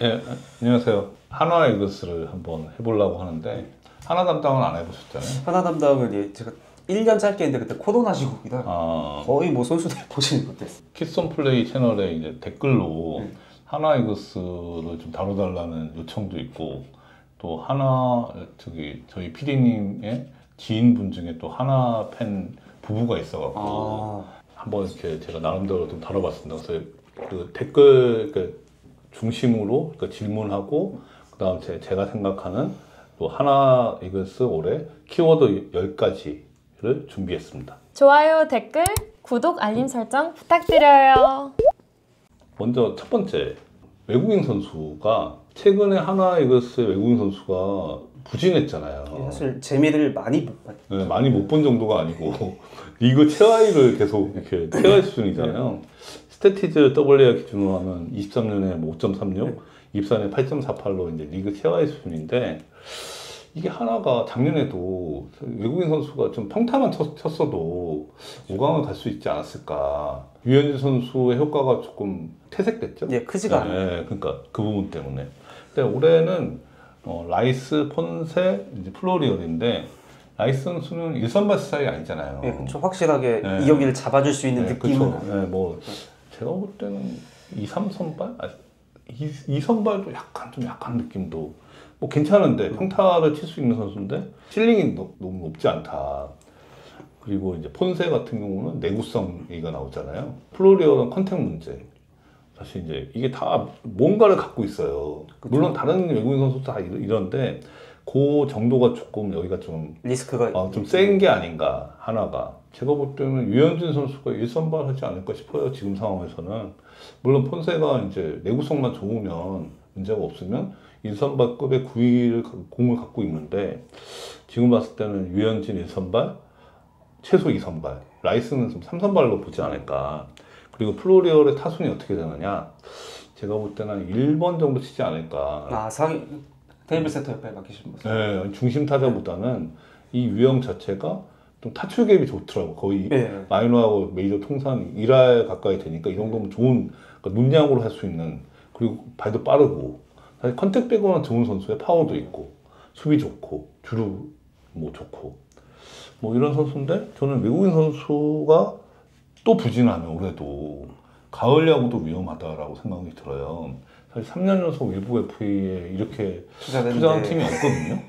예, 안녕하세요. 한화 이글스를 한번 해보려고 하는데 하나 담당은 안 해보셨잖아요. 하나 담당은 제가 1년 짧게 했는데 그때 코로나 시국이라 아, 거의 뭐 선수들 보지는 못했어요. 키썸 플레이 채널에 이제 댓글로 네. 한화 이글스를 좀 다뤄달라는 요청도 있고 또 하나 저희 PD님의 지인분 중에 또 하나 팬 부부가 있어갖고 아, 한번 이렇게 제가 나름대로 좀 다뤄봤습니다. 그래서 그 댓글 중심으로 질문하고 그다음 제가 생각하는 또 하나 이글스 올해 키워드 10가지를 준비했습니다. 좋아요, 댓글, 구독, 알림 설정 부탁드려요. 먼저 첫 번째, 외국인 선수가 최근에 하나 이글스의 외국인 선수가 부진했잖아요. 사실 재미를 많이 못 봤죠. 네, 많이 못 본 정도가 아니고 리그 최하위를 계속 이렇게 최하위 수준이잖아요. 스태티즈 WA 기준으로 하면 23년에 뭐 5.36, 24년에 8.48로 이제 리그 최하위 수준인데 이게 하나가 작년에도 외국인 선수가 좀 평타만 쳤어도 5강을 갈 수 있지 않았을까. 유현진 선수의 효과가 조금 퇴색됐죠? 예, 크지가 않아요. 네, 그러니까 그 부분 때문에. 근데 올해는 라이스, 폰세, 이제 플로리얼인데 라이스 선수는 일선발 스타일이 아니잖아요. 예, 그렇죠. 확실하게 네. 이 경기를 잡아줄 수 있는 네, 느낌은 그쵸. 네, 뭐 제가 볼 때는 2, 3선발? 2선발도 좀 약한 느낌도 뭐 괜찮은데 평타를 칠 수 있는 선수인데 실링이 너무 높지 않다. 그리고 이제 폰세 같은 경우는 내구성 얘기가 나오잖아요. 플로리어는 컨택 문제. 사실 이제 이게 다 뭔가를 갖고 있어요. 물론 다른 외국인 선수도 다 이런데 그 정도가 조금 여기가 좀 리스크가 좀 센 게 아닌가 하나가. 제가 볼 때는 유현진 선수가 1선발 하지 않을까 싶어요. 지금 상황에서는. 물론 폰세가 이제 내구성만 좋으면 문제가 없으면 1선발급의 공을 갖고 있는데 지금 봤을 때는 유현진 1선발, 최소 2선발, 라이스는 좀 3선발로 보지 않을까. 그리고 플로리얼의 타순이 어떻게 되느냐. 제가 볼 때는 한 1번 정도 치지 않을까. 아, 테이블 세터 옆에 맡기신 모습. 네, 중심 타자보다는 이 유형 자체가 좀 타출 갭이 좋더라고. 거의 네. 마이너하고 메이저 통산 1할 가까이 되니까 이 정도면 좋은, 그러니까 눈양으로 할 수 있는, 그리고 발도 빠르고 사실 컨택 빼고는 좋은 선수의 파워도 있고 수비 좋고 주루 뭐 좋고 뭐 이런 선수인데 저는 외국인 선수가 또 부진하면 올해도 가을 야구도 위험하다라고 생각이 들어요. 사실 3년 연속 외부 FA에 이렇게 투자한 팀이 없거든요.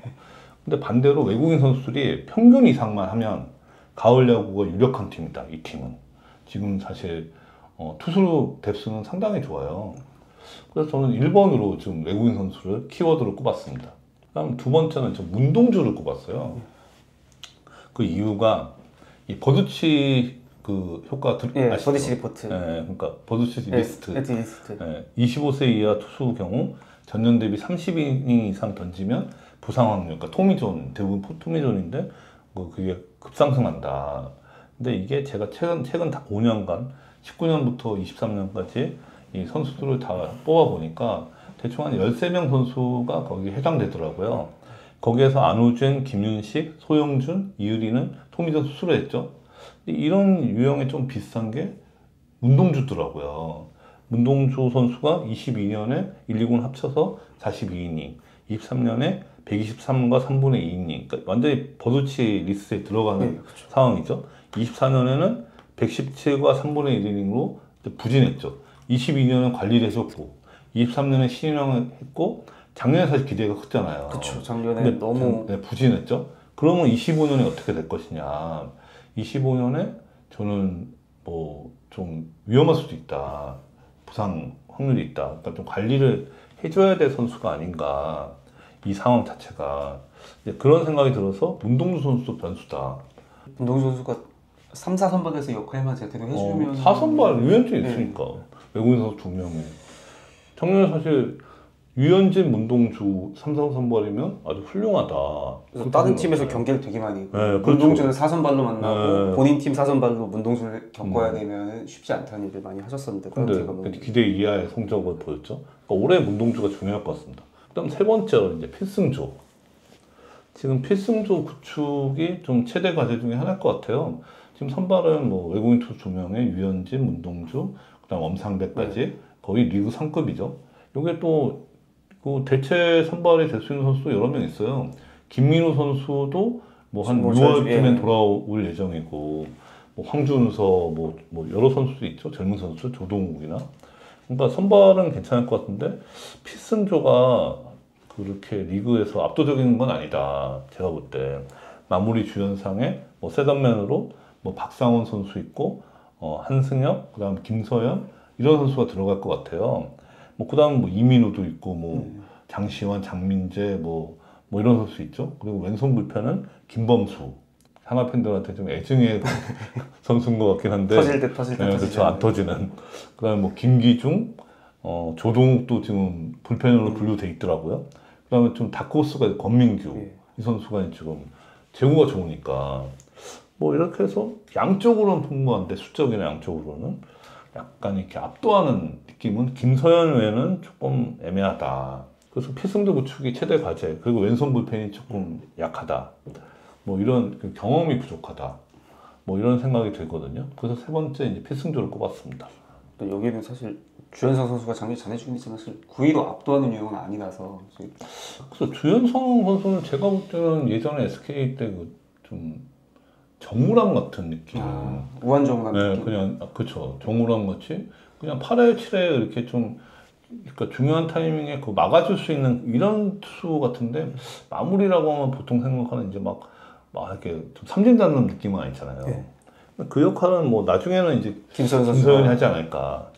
근데 반대로 외국인 선수들이 평균 이상만 하면 가을 야구가 유력한 팀이다. 이 팀은 지금 사실 투수 뎁스는 상당히 좋아요. 그래서 저는 1번으로 지금 외국인 선수를 키워드로 꼽았습니다. 그다음 두 번째는 저 문동주를 꼽았어요. 그 이유가 이 버드치 그 효과 아시죠? 버디시 리포트. 그러니까 버드치 리스트. 리스트. 25세 이하 투수 경우 전년 대비 30이닝 이상 던지면 부상 확률, 그러니까 토미존, 대부분 토미존인데 그게 급상승한다. 근데 이게 제가 최근 5년간 19년부터 23년까지 이 선수들을 다 뽑아보니까 대충 한 13명 선수가 거기에 해당되더라고요. 거기에서 안우진, 김윤식, 소영준, 이의리는 토미존 수술을 했죠. 이런 유형에 좀 비슷한 게 문동주더라고요. 문동주 선수가 22년에 1, 2군 합쳐서 42이닝, 23년에 123과 3분의 2이닝, 그러니까 완전히 버드치 리스트에 들어가는 그렇죠. 상황이죠. 24년에는 117과 3분의 1이닝으로 부진했죠. 22년은 관리를 해줬고, 23년에 신인왕을 했고, 작년에 사실 기대가 컸잖아요. 그렇죠. 작년에 너무 부진했죠. 그러면 25년에 어떻게 될 것이냐. 25년에 저는 뭐 좀 위험할 수도 있다. 부상 확률이 있다. 그러니까 좀 관리를 해줘야 될 선수가 아닌가. 이 상황 자체가. 이제 그런 생각이 들어서 문동주 선수도 변수다. 문동주 선수가 3, 4선발에서 역할만 제대로 해주면 4선발 유현진 있으니까. 외국인 선수 2명이. 작년에 사실 유현진, 문동주 3, 4선발이면 아주 훌륭하다. 그래서 다른 팀에서 경기를 되게 많이 했고 그렇죠. 문동주는 4선발로 만나고 네. 본인 팀 4선발로 문동주를 겪어야 되면 쉽지 않다는 얘기를 많이 하셨었는데 근데 기대 이하의 성적을 보였죠. 그러니까 올해 문동주가 중요할 것 같습니다. 그다음 세 번째로 이제 필승조. 지금 필승조 구축이 좀 최대 과제 중에 하나일 것 같아요. 지금 선발은 뭐 외국인 투수 2명에 유현진, 문동주, 그다음 엄상배까지 거의 리그 상급이죠. 이게 또 그 대체 선발이 될 수 있는 선수도 여러 명 있어요. 김민우 선수도 뭐 한 뭐 6월쯤엔 예. 돌아올 예정이고, 뭐 황준서, 뭐 여러 선수도 있죠. 젊은 선수, 조동욱이나. 그러니까 선발은 괜찮을 것 같은데 필승조가 그렇게 리그에서 압도적인 건 아니다. 제가 볼 때 마무리 주연상에 뭐 셋업맨으로 뭐 박상원 선수 있고, 한승혁, 그다음 김서현 이런 선수가 들어갈 것 같아요. 뭐 그다음 뭐 이민우도 있고, 뭐 장시환, 장민재 뭐 이런 선수 있죠. 그리고 왼손 불펜은 김범수. 하나 팬들한테 좀 애증의 선수인 것 같긴 한데. 터질 때 터지지 그렇죠. 안 터지는. 그다음에 뭐 김기중, 조동욱도 지금 불펜으로 분류돼 있더라고요. 그다음에 좀 다크호스가 권민규. 예. 이 선수가 지금 제구가 좋으니까. 뭐 이렇게 해서 양쪽으로는 풍부한데 수적이나 양쪽으로는 약간 이렇게 압도하는 느낌은 김서현 외에는 조금 애매하다. 그래서 필승조 구축이 최대 과제. 그리고 왼손 불펜이 조금 약하다. 뭐 이런 경험이 부족하다. 뭐 이런 생각이 들거든요. 그래서 세 번째 이제 필승조를 꼽았습니다. 또 여기는 사실 주현상 선수가 작년 잘해주긴 했지만 사실 9위로 압도하는 유형은 아니라서 그래서 주현성 선수는 제가 볼 때는 예전에 SK 때 그 좀 정우람 같은 느낌. 우한정우람 네, 느낌. 그냥 그쵸. 정우람 같이 그냥 8회, 7회 이렇게 좀 그러니까 중요한 타이밍에 그 막아줄 수 있는 이런 투수 같은데 마무리라고 하면 보통 생각하는 이제 막 이렇게 좀 삼진 잡는 느낌은 아니잖아요. 네. 그 역할은 뭐 나중에는 이제 김서현 선수가 김서현이 하지 않을까.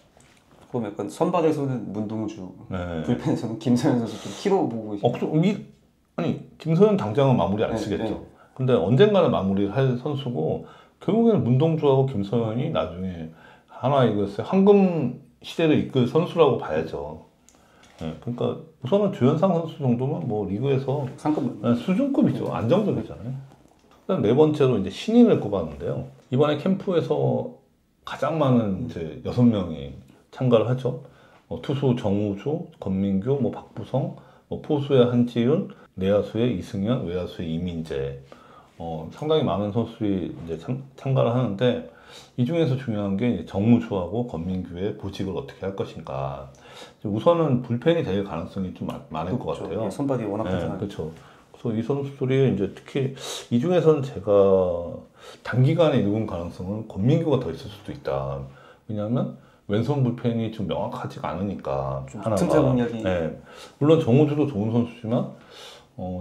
보면 약간 선발에서는 문동주, 네. 불펜에서는 김서현 선수 좀 키로 보고 계시죠. 아니 김서현 당장은 마무리 안 네, 쓰겠죠. 네. 근데 언젠가는 마무리를 할 선수고 결국에는 문동주하고 김서현이 나중에 하나 이것을 황금 시대를 이끌 선수라고 봐야죠. 네, 그러니까 우선은 주현상 선수 정도면 뭐 리그에서 상급 수준급이죠. 안정적이잖아요. 그다음 네 번째로 이제 신인을 꼽았는데요. 이번에 캠프에서 가장 많은 이제 6명이 참가를 하죠. 투수 정우주, 권민규, 뭐 박부성, 뭐 포수의 한지윤, 내야수의 이승현, 외야수의 이민재. 상당히 많은 선수들이 이제 참가를 하는데 이 중에서 중요한 게 이제 정우주하고 권민규의 보직을 어떻게 할 것인가. 우선은 불펜이 될 가능성이 좀 많을 것 같아요. 예, 선발이 워낙 네, 괜찮아요. 그렇죠. 그래서 이 선수들이 이제 특히 이 중에서는 제가 단기간에 이룬 가능성은 권민규가 더 있을 수도 있다. 왜냐하면 왼손 불펜이 좀 명확하지가 않으니까 좀 하나가. 틈새 공략이 네. 물론 정우주도 좋은 선수지만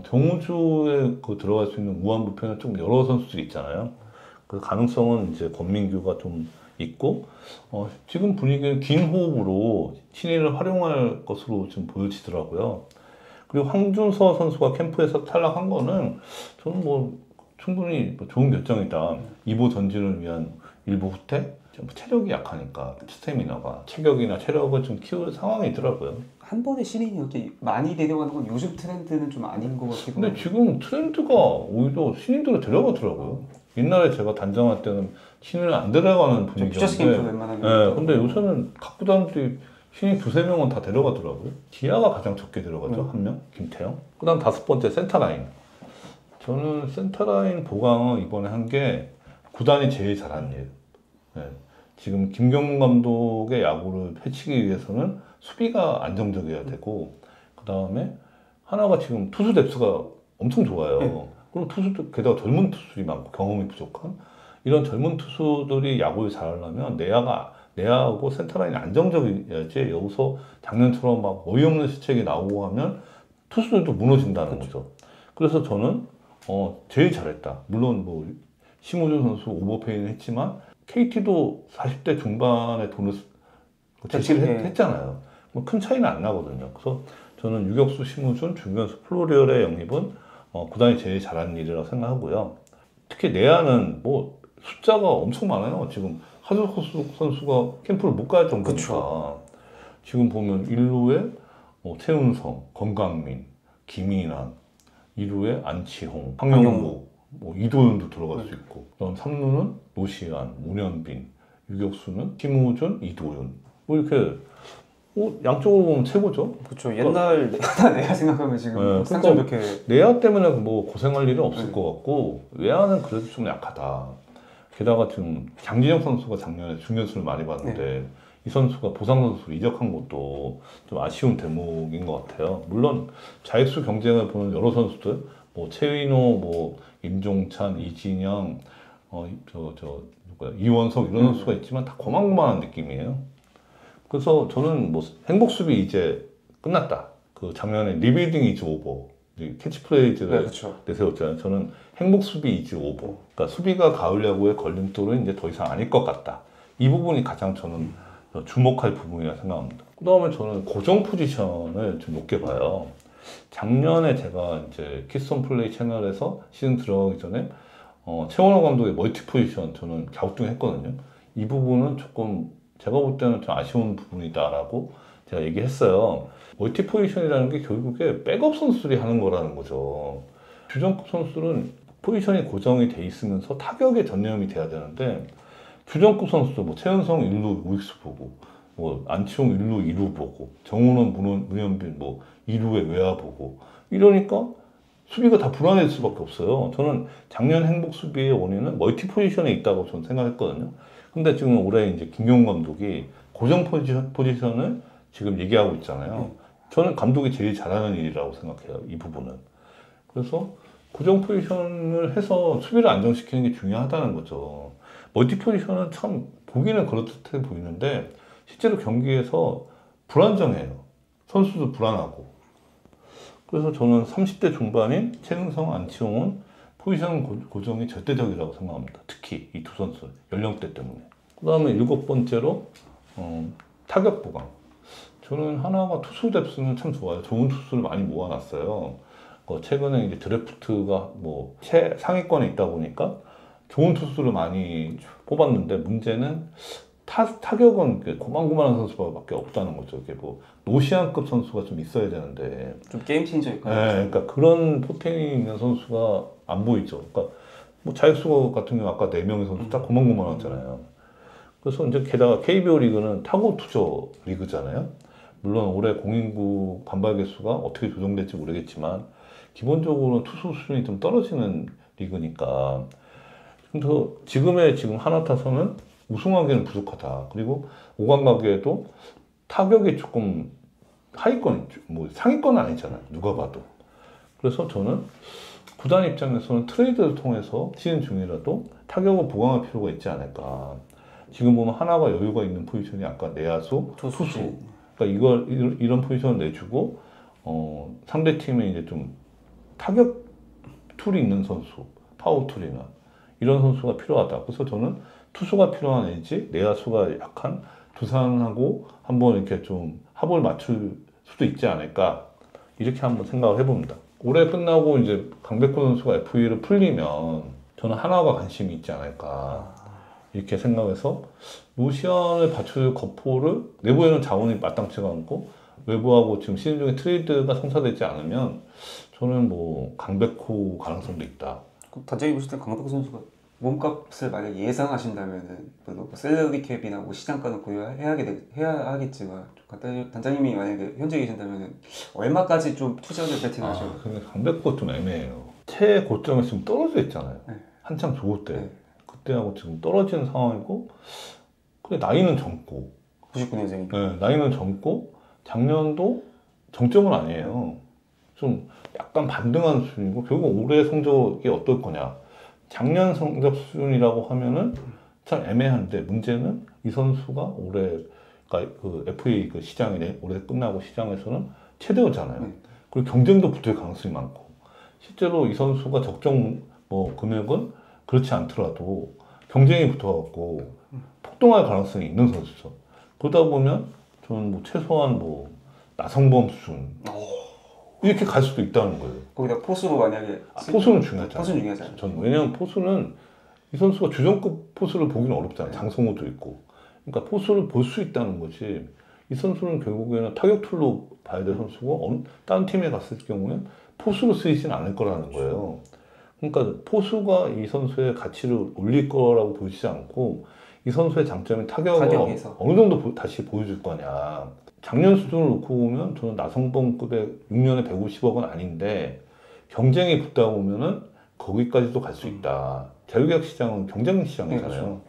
정우주에 그 들어갈 수 있는 우한 불펜은 좀 여러 선수들이 있잖아요. 그 가능성은 이제 권민규가 좀 있고 지금 분위기는 긴 호흡으로 신인을 활용할 것으로 좀 보여지더라고요. 그리고 황준서 선수가 캠프에서 탈락한 거는 저는 뭐 충분히 좋은 결정이다. 2부 전진을 위한 일부 후퇴? 체력이 약하니까 스태미나가 체격이나 체력을 좀 키울 상황이더라고요. 한 번에 신인이 이렇게 많이 데려가는 건 요즘 트렌드는 좀 아닌 것 같기도 근데 하고. 지금 트렌드가 오히려 신인들을 데려가더라고요. 옛날에 제가 단장할 때는 신인을 안 데려가는 퓨처스 분위기였는데 캠프 웬만하면 네, 근데 요새는 각 구단들이 신인 두세 명은 다 데려가더라고요. 기아가 가장 적게 데려가죠. 한 명, 김태형. 그 다음 다섯 번째 센터라인. 저는 센터라인 보강을 이번에 한 게 구단이 제일 잘한 일. 네. 지금 김경문 감독의 야구를 펼치기 위해서는 수비가 안정적이어야 되고, 그 다음에 하나가 지금 투수 뎁스가 엄청 좋아요. 그럼 투수도 게다가 젊은 투수들이 많고 경험이 부족한 이런 젊은 투수들이 야구를 잘하려면 내야하고 센터라인이 안정적이어야지. 여기서 작년처럼 막 어이없는 시책이 나오고 하면 투수들도 무너진다는 거죠. 그래서 저는 제일 잘했다. 물론 뭐 심우준 선수 오버페이는 했지만 KT도 40대 중반에 돈을 제시를 했잖아요. 뭐 큰 차이는 안 나거든요. 그래서 저는 유격수 심우준, 중견수 플로리얼의 영입은 구단이 제일 잘한 일이라고 생각하고요. 특히 내야는 뭐 숫자가 엄청 많아요. 지금 하주석 선수가 캠프를 못 갈 정도니까. 그쵸. 지금 보면 1루에 최은성, 건강민, 김인환, 2루에 안치홍, 황영무, 뭐 이도현도 들어갈 수 있고, 그다음 3루는 노시안, 문현빈, 유격수는 김우준, 이도윤. 뭐 이렇게 양쪽으로 보면 최고죠. 그렇죠. 옛날 내야 생각하면 지금 네, 상점 그러니까 이렇게 내야 때문에 뭐 고생할 일은 없을 것 같고 외야는 그래도 좀 약하다. 게다가 지금 장진영 선수가 작년에 중견수를 많이 봤는데 이 선수가 보상 선수로 이적한 것도 좀 아쉬운 대목인 것 같아요. 물론 자익수 경쟁을 보는 여러 선수들, 뭐 최인호, 뭐 임종찬, 이진영, 누구야 이원석 이런 선수가 있지만 다 고만고만한 느낌이에요. 그래서 저는 뭐 행복 수비 이제 끝났다. 그 작년에 리빌딩 이즈 오버 캐치프레이즈를 그렇죠. 내세웠잖아요. 저는 행복 수비 이즈 오버. 그러니까 수비가 가을 야구의 걸림돌은 이제 더 이상 아닐 것 같다. 이 부분이 가장 저는 주목할 부분이라 생각합니다. 그다음에 저는 고정 포지션을 좀 높게 봐요. 작년에 제가 이제 키스톤 플레이 채널에서 시즌 들어가기 전에 최원호 감독의 멀티 포지션 저는 갸우뚱했거든요. 이 부분은 조금 제가 볼 때는 좀 아쉬운 부분이다라고 제가 얘기했어요. 멀티 포지션이라는 게 결국에 백업 선수들이 하는 거라는 거죠. 주전급 선수들은 포지션이 고정이 돼 있으면서 타격에 전념이 돼야 되는데 주전급 선수들 뭐 최은성 1루 우익수 보고 뭐 안치홍 1루 2루 보고 정훈원 문현빈 뭐 2루에 외야 보고 이러니까 수비가 다 불안해질 수밖에 없어요. 저는 작년 행복 수비의 원인은 멀티 포지션에 있다고 저는 생각했거든요. 근데 지금 올해 이제 김경훈 감독이 고정 포지션을 지금 얘기하고 있잖아요. 저는 감독이 제일 잘하는 일이라고 생각해요. 이 부분은. 그래서 고정 포지션을 해서 수비를 안정시키는 게 중요하다는 거죠. 멀티 포지션은 참 보기는 그렇듯해 보이는데 실제로 경기에서 불안정해요. 선수도 불안하고. 그래서 저는 30대 중반인 최은성, 안치홍은 포지션 고정이 절대적이라고 생각합니다. 특히 이 두 선수 연령대 때문에. 그 다음에 7번째로 타격 보강. 저는 하나가 투수 뎁스는 참 좋아요. 좋은 투수를 많이 모아놨어요. 최근에 이제 드래프트가 뭐 상위권에 있다 보니까 좋은 투수를 많이 뽑았는데 문제는 타격은 고만고만한 선수밖에 없다는 거죠. 이게 뭐 노시안급 선수가 좀 있어야 되는데 좀 게임 체인저일까요? 네, 그러니까 그런 포텐이 있는 선수가 안 보이죠. 그러니까 뭐 자익수 같은 경우 아까 4명의 선수 딱 고만고만하잖아요. 그래서 이제 게다가 KBO 리그는 타고 투저 리그잖아요. 물론 올해 공인구 반발 개수가 어떻게 조정될지 모르겠지만 기본적으로 투수 수준이 좀 떨어지는 리그니까 그래서 지금 하나타선은 우승하기는 부족하다. 그리고 5강 가기에도 타격이 조금 하위권, 뭐 상위권은 아니잖아요. 누가 봐도. 그래서 저는 구단 입장에서는 트레이드를 통해서 시즌 중이라도 타격을 보강할 필요가 있지 않을까. 지금 보면 하나가 여유가 있는 포지션이 아까 내야수, 투수. 그러니까 이런 포지션을 내주고 상대 팀에 이제 좀 타격 툴이 있는 선수, 파워 툴이나 이런 선수가 필요하다. 그래서 저는 투수가 필요한 LG, 내야수가 약한 두산하고 한번 이렇게 좀 합을 맞출 수도 있지 않을까 이렇게 한번 생각을 해봅니다. 올해 끝나고 이제 강백호 선수가 FA를 풀리면 저는 하나가 관심이 있지 않을까 이렇게 생각해서 로시안을 받쳐줄 거포를 내부에는 자원이 마땅치가 않고 외부하고 지금 시즌 중에 트레이드가 성사되지 않으면 저는 뭐 강백호 가능성도 있다. 단장님 보실 때 강백호 선수가 몸값을 만약 예상하신다면은 뭐 셀러리 캡이나 뭐 시장가는 고려해야 하겠지만 단장님이 만약에 현재 계신다면은 얼마까지 좀 투자를 베팅하셔요? 근데 강백호 좀 애매해요. 최고점에 지금 떨어져 있잖아요. 네. 한참 좋을 때. 네. 그때하고 지금 떨어지는 상황이고 근데 나이는 젊고 99년생이니까. 네, 나이는 젊고 작년도 정점은 아니에요. 좀 약간 반등한 수준이고 결국 올해 성적이 어떨 거냐. 작년 성적 수준이라고 하면은 참 애매한데 문제는 이 선수가 올해 그 FA 그 시장이 올해 끝나고 시장에서는 최대였잖아요. 그리고 경쟁도 붙을 가능성이 많고 실제로 이 선수가 적정 뭐 금액은 그렇지 않더라도 경쟁이 붙어갖고 폭등할 가능성이 있는 선수죠. 그러다 보면 저는 뭐 최소한 뭐 나성범 수준 이렇게 갈 수도 있다는 거예요. 거기다 포수로 만약에 포수는 중요하잖아요. 포수는 중요하잖아요. 저는 왜냐면 포수는 이 선수가 주전급 포수를 보기는 어렵잖아요. 장성호도 있고. 그러니까 포수를 볼 수 있다는 것이 이 선수는 결국에는 타격 툴로 봐야 될 선수고 다른 팀에 갔을 경우는 포수로 쓰이진 않을 거라는 거예요. 그러니까 포수가 이 선수의 가치를 올릴 거라고 보이지 않고 이 선수의 장점인 타격을 어느 정도 다시 보여줄 거냐. 작년 수준을 놓고 보면 저는 나성범급의 6년에 150억은 아닌데 경쟁이 붙다 보면은 거기까지도 갈 수 있다. 자유계약 시장은 경쟁 시장이잖아요.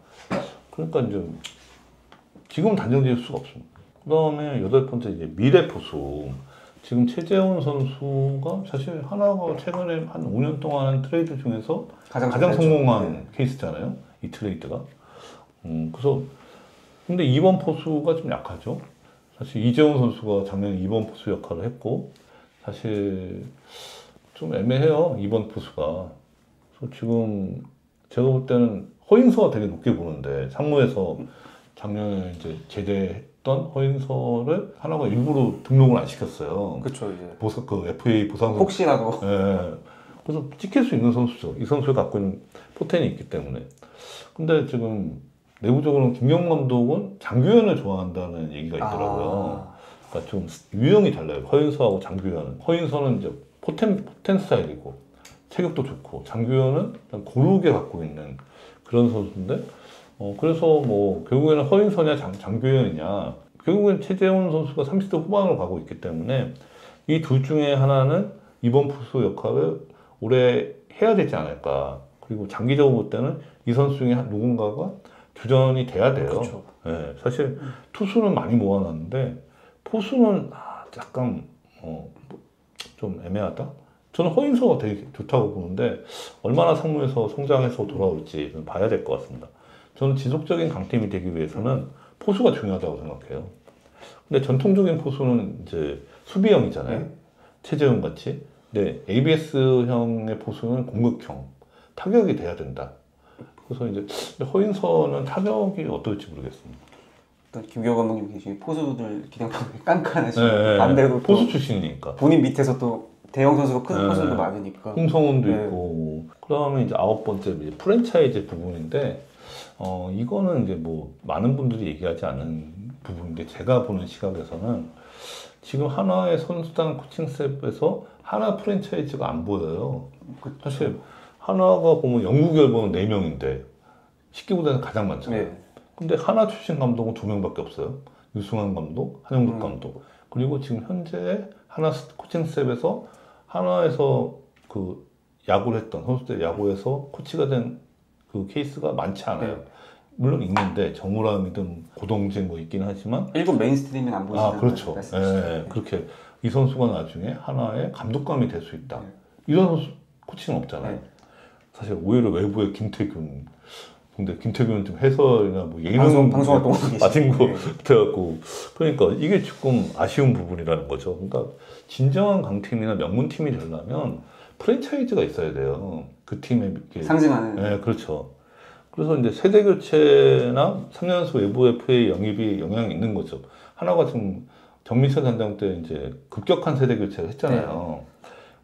그러니까 이제 지금 단정 지을 수가 없습니다. 그다음에 여덟 번째 이제 미래 포수. 지금 최재훈 선수가 사실 하나가 최근에 한 5년 동안 한 트레이드 중에서 가장 성공한 케이스잖아요. 이 트레이드가. 그래서 근데 2번 포수가 좀 약하죠. 사실 이재훈 선수가 작년에 2번 포수 역할을 했고 사실 좀 애매해요. 2번 포수가. 그래서 지금 제가 볼 때는 허인서가 되게 높게 보는데 상무에서 작년에 이제 제대했던 허인서를 하나가 일부러 등록을 안 시켰어요. 그렇죠. 이제 그 FA 보상 혹시라도. 예. 그래서 찍힐 수 있는 선수죠. 이 선수가 갖고 있는 포텐이 있기 때문에. 근데 지금 내부적으로는 김경 감독은 장규현을 좋아한다는 얘기가 있더라고요. 그러니까 좀 유형이 달라요. 허인서하고 장규현은. 허인서는 이제 포텐 스타일이고 체격도 좋고 장규현은 고르게 갖고 있는 그런 선수인데 그래서 뭐 결국에는 허인서냐 장규현이냐 결국엔 최재훈 선수가 30대 후반으로 가고 있기 때문에 이 둘 중에 하나는 이번 포수 역할을 올해 해야 되지 않을까. 그리고 장기적으로 볼 때는 이 선수 중에 누군가가 주전이 돼야 돼요. 그렇죠. 네, 사실 투수는 많이 모아놨는데 포수는 약간 좀 애매하다. 저는 허인서가 되게 좋다고 보는데 얼마나 상무에서 성장해서 돌아올지 봐야 될 것 같습니다. 저는 지속적인 강팀이 되기 위해서는 포수가 중요하다고 생각해요. 근데 전통적인 포수는 이제 수비형이잖아요. 최재훈 같이. 근데 ABS형의 포수는 공격형, 타격이 돼야 된다. 그래서 이제 허인서는 타격이 어떨지 모르겠습니다. 일단 김기호 감독님 계시 포수들 그냥 깐깐하시고 네, 반대로 포수 출신이니까. 본인 밑에서 또 대형 선수가 큰 네. 포수들도 많으니까. 홍성훈도 네. 있고. 그다음에 이제 아홉 번째 이제 프랜차이즈 부분인데 이거는 이제 뭐 많은 분들이 얘기하지 않은 부분인데 제가 보는 시각에서는 지금 하나의 선수단 코칭 스텝에서 하나 프랜차이즈가 안 보여요. 사실 하나가 보면 영구 결번은 4명인데 10기보다는 가장 많잖아요. 네. 근데 하나 출신 감독은 2명밖에 없어요. 유승환 감독, 한영국 감독. 그리고 지금 현재 하나 코칭 스텝에서 하나에서 그 야구를 했던 선수들 야구에서 코치가 된 그 케이스가 많지 않아요. 네. 물론 있는데 정우람이든 고동진 뭐 있긴 하지만 일본 메인스트림은 안 보시는 그렇죠. 말씀이시죠? 네, 그렇게 이 선수가 나중에 하나의 감독감이 될 수 있다. 이런 선수 코치는 없잖아요. 네. 사실 오히려 외부에 김태균. 근데 김태균은 좀 해설이나 뭐 예능 방송 활동을 빠진 거 네. 같아갖고 그러니까 이게 조금 아쉬운 부분이라는 거죠. 그러니까 진정한 강팀이나 명문팀이 되려면 프랜차이즈가 있어야 돼요. 그 팀의 이렇게 상징하는. 네, 그렇죠. 그래서 이제 세대 교체나 3년 연속 외부 FA 영입이 영향이 있는 거죠. 하나가 지금 정민철 단장 때 이제 급격한 세대 교체를 했잖아요.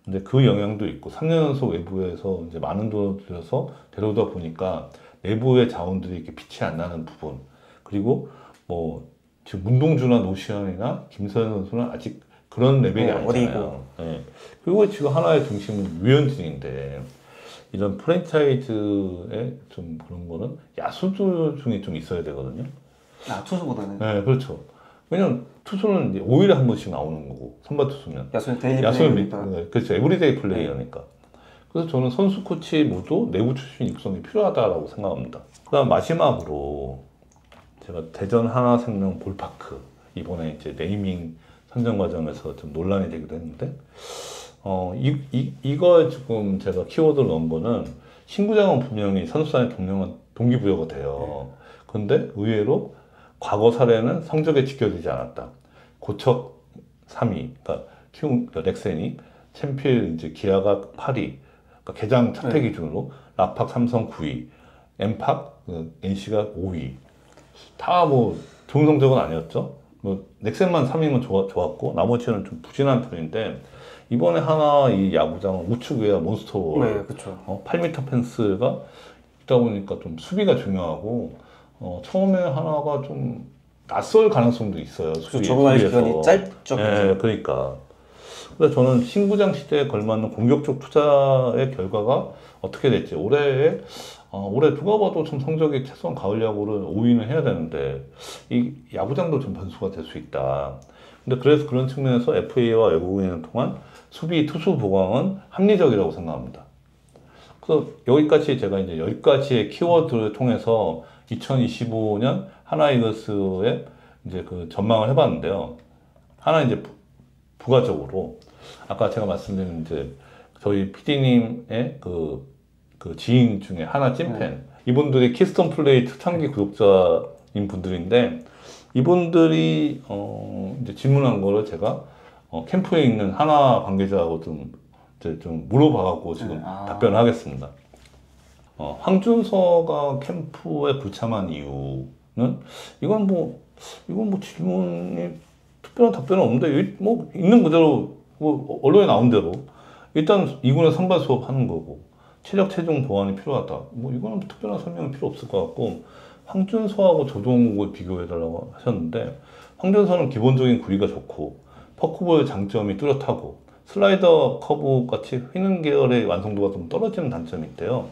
근데 그 영향도 있고 3년 연속 외부에서 이제 많은 돈을 들여서 데려오다 보니까 내부의 자원들이 이렇게 빛이 안 나는 부분. 그리고 뭐 지금 문동주나 노시안이나 김서현 선수는 아직 그런 레벨이 네, 아니잖아요. 네. 그리고 지금 하나의 중심은 류현진인데 이런 프랜차이즈의 좀 그런 거는 야수들 중에 좀 있어야 되거든요. 투수보다는. 네, 그렇죠. 왜냐면 투수는 이제 5일에 한 번씩 나오는 거고 선발 투수면 야수는 데일리 야수는 플레이니까. 그렇죠. 에브리데이 플레이어니까. 그래서 저는 선수 코치 모두 내부 출신 육성이 필요하다라고 생각합니다. 그다음 마지막으로 제가 대전 하나생명 볼파크 이번에 이제 네이밍 선정 과정에서 좀 논란이 되기도 했는데 이거 지금 제가 키워드를 넣은 거는 신구장은 분명히 선수단의 경영은 동기부여가 돼요. 그런데 의외로 과거 사례는 성적에 지켜지지 않았다. 고척 3위, 그러니까 넥센이 챔피언 이제 기아가 8위, 그러니까 개장 차트 기준으로 라팍 삼성 9위, 엠팍 NC가 5위. 다 뭐 좋은 성적은 아니었죠. 뭐 넥센만 3위면 좋았고 나머지는 좀 부진한 편인데 이번에 하나 이 야구장은 우측 외야 몬스터 네, 그렇죠. 8m 펜스가 있다 보니까 좀 수비가 중요하고 처음에 하나가 좀 낯설 가능성도 있어요. 적응할 기간이 짧죠. 네, 그러니까. 그래서 저는 신구장 시대에 걸맞는 공격적 투자의 결과가 어떻게 될지 올해 누가 봐도 좀 성적이 최소한 가을 야구를 5위는 해야 되는데 이 야구장도 좀 변수가 될 수 있다. 근데 그래서 그런 측면에서 FA와 외국인을 통한 수비 투수 보강은 합리적이라고 생각합니다. 그래서 여기까지 제가 이제 10가지의 키워드를 통해서 2025년 하나이글스의 이제 그 전망을 해봤는데요. 하나 이제 부가적으로 아까 제가 말씀드린 이제 저희 PD님의 그 지인 중에 하나 찐팬 이분들이 키스톤 플레이 초창기 구독자인 분들인데 이분들이 이제 질문한 거를 제가 캠프에 있는 하나 관계자하고 좀 이제 좀 물어봐갖고 지금 답변을 하겠습니다. 황준서가 캠프에 불참한 이유는 이건 뭐 질문이 특별한 답변은 없는데 뭐 있는 그대로 뭐 언론에 나온 대로 일단 2군에 선발 수업하는 거고 체력 체중 보완이 필요하다. 뭐 이거는 특별한 설명이 필요 없을 것 같고 황준서하고 조동욱을 비교해달라고 하셨는데 황준서는 기본적인 구위가 좋고 퍼크볼 장점이 뚜렷하고 슬라이더 커브 같이 휘는 계열의 완성도가 좀 떨어지는 단점이 있대요.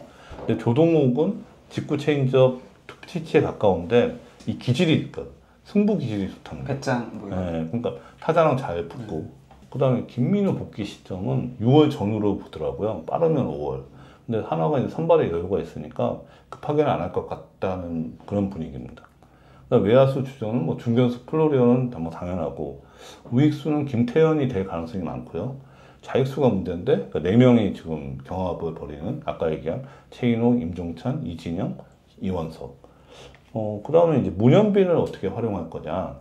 근데 조동욱은 직구 체인지업 투피치에 가까운데 이 기질이 그러니까 승부 기질이 좋다는 거예요. 배짱 뭐 이런. 네, 그러니까 타자랑 잘 붙고 그다음에 김민우 복귀 시점은 6월 전후로 보더라고요. 빠르면 5월. 근데 하나가 이제 선발에 여유가 있으니까 급하게는 안 할 것 같다는 그런 분위기입니다. 그다음 외야수 주전은 뭐 중견수 플로리오는 뭐 당연하고 우익수는 김태현이 될 가능성이 많고요. 좌익수가 문제인데 그러니까 4명이 지금 경합을 벌이는 아까 얘기한 최인호, 임종찬, 이진영, 이원석. 그 다음에 이제 문현빈을 어떻게 활용할 거냐.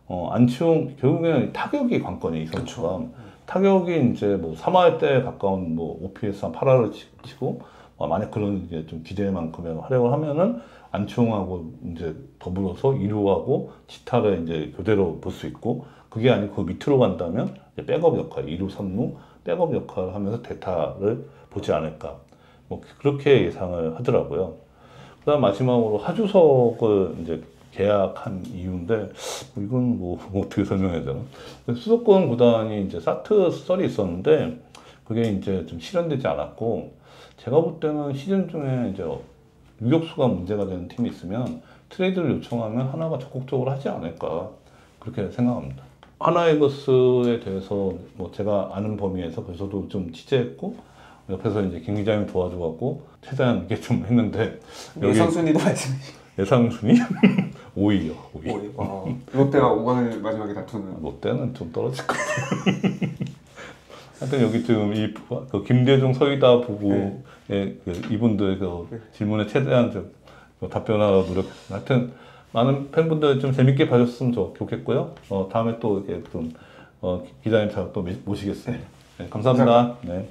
안치홍, 결국에는 타격이 관건이 이 선수가. 타격이 이제 뭐 3할 때 가까운 뭐 OPS 한 8할을 치고, 만약 그런 이제 좀 기대할 만큼의 활약을 하면은 안치홍하고 이제 더불어서 2루하고 지타를 이제 교대로 볼 수 있고, 그게 아니고 그 밑으로 간다면 이제 백업 역할, 2루, 3루, 백업 역할을 하면서 대타를 보지 않을까. 뭐 그렇게 예상을 하더라고요. 그다음 마지막으로 하주석을 이제 계약한 이유인데 이건 뭐 어떻게 설명해야 되나? 수도권 구단이 이제 사트 썰이 있었는데 그게 이제 좀 실현되지 않았고 제가 볼 때는 시즌 중에 이제 유격수가 문제가 되는 팀이 있으면 트레이드를 요청하면 하나가 적극적으로 하지 않을까 그렇게 생각합니다. 하나이글스에 대해서 뭐 제가 아는 범위에서 그래서도 좀 취재했고 옆에서 이제 김 기자님 도와줘갖고 최대한 이게 좀 했는데 예상 순위도 말씀해주세요. 예상 순위 5위요. 5위. 와, 롯데가 5관을 마지막에 다투는. 롯데는 좀 떨어질 것 같아요. 하여튼 여기 지금 그 김대중 서희다 보고 이분들 그 질문에 최대한 좀 답변하러 하여튼 많은 팬분들 좀 재밌게 봐줬으면 좋겠고요. 다음에 또 이렇게 좀 기자님 잘 또 모시겠습니다. 네, 감사합니다. 네.